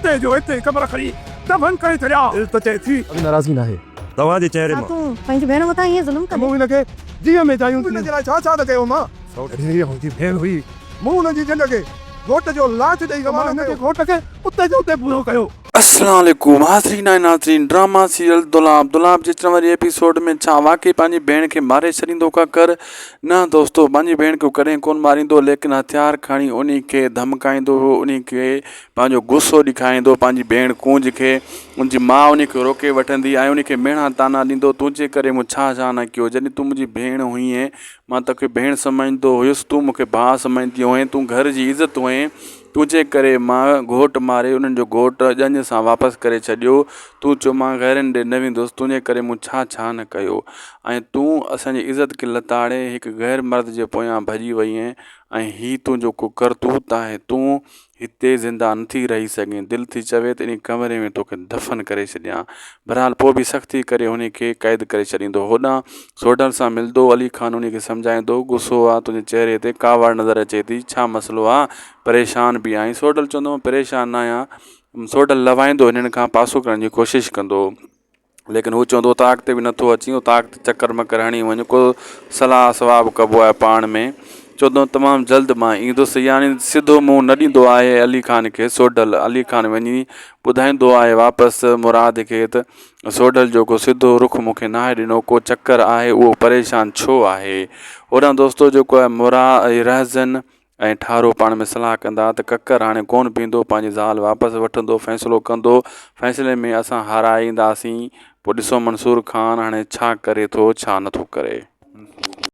कुत्ते जो हिते क़बर खणी दफ़न करे छॾिया त चए थी नाराज़गी न आहे तव्हांजे चेहरे मां तूं पंहिंजी भेण मथां ईअं ज़ुल्म कंदे मूं हिनखे जीअं में चाहियूं हिनजे लाइ छा छा त कयो मां सौटरी मुंहिंजी भेण हुई मूं हुनजी ज़िंदगी घोट जो लाच ॾेई मां हिनखे घोट खे उते जो उते पूरो कयो। अस्सलाम वालेकुम हाज़रीन ऐं नाज़रीन ड्रामा सीरियल दुलाब जे अचण वारी एपिसोड में छा वाकई पंहिंजी भेण खे मारे छॾींदो काकर? न दोस्तों, पंहिंजी भेण खे कॾहिं कोन मारींदो, लेकिन हथियार खणी उन खे धमकाईंदो हो, उन खे पंहिंजो गुस्सो ॾेखारींदो पंहिंजी भेण कूंज खे। उनजी माउ उन खे रोके वठंदी ऐं उन खे मेणा ताना ॾींदो, तुंहिंजे करे मूं छा छा न कयो, जॾहिं तूं मुंहिंजी भेण हुईं मां तोखे भेण सम्झंदो हुयुसि, तूं मूंखे भाउ सम्झंदी हुएं, तूं घर जी इज़त हुएं, तुंहिंजे करे मां घोट मारे उन्हनि जो घोट ॼञ सां वापसि करे छॾियो। तूं चओ मां गैरनि ॾे न वेंदुसि, तुंहिंजे करे मूं छा छा न कयो ऐं तूं असांजी इज़त खे लताड़े हिकु गैर मर्द जे पोयां भॼी वई ऐं हीउ तुंहिंजो को करतूत आहे। तूं हिते ज़िंदा नथी रही सघें, दिलि थी चवे त इन कमरे में तोखे दफ़न करे छॾियां। बहरहाल पोइ बि सख़्ती करे हुन खे क़ैद करे छॾींदो। होॾां सोडल सां मिलंदो, अली ख़ान उन खे सम्झाईंदो, गुस्सो आहे तुंहिंजे चहिरे ते, कावड़ नज़र अचे थी, छा मसइलो आहे, परेशान बि आहीं? सोडल चवंदो मां परेशान न आहियां। सोडल लवाईंदो, हिननि खां पासो करण जी कोशिशि कंदो, लेकिन हू चवंदो ताक़त ते बि नथो अची, ताक़त चकर मकर हणी वञ, को सलाह सवाब कबो आहे पाण में। चवंदो तमामु जल्द मां ईंदुसि, यानी सिधो मुंहुं न ॾींदो आहे अली ख़ान खे सोडल। अली ख़ान वञी ॿुधाईंदो आहे वापसि मुराद खे त सोडल जो को सिधो रुख मूंखे नाहे ॾिनो, को चकर आहे, उहो परेशान छो आहे। होॾां दोस्तो जेको आहे रहज़न ऐं ठारो पाण में सलाह कंदा त ककर हाणे कोन पींदो, पंहिंजी ज़ाल वापसि वठंदो, फ़ैसिलो कंदो, फ़ैसिले में असां हाराईंदासीं। पोइ ॾिसो मंसूर ख़ान हाणे छा करे थो छा नथो करे।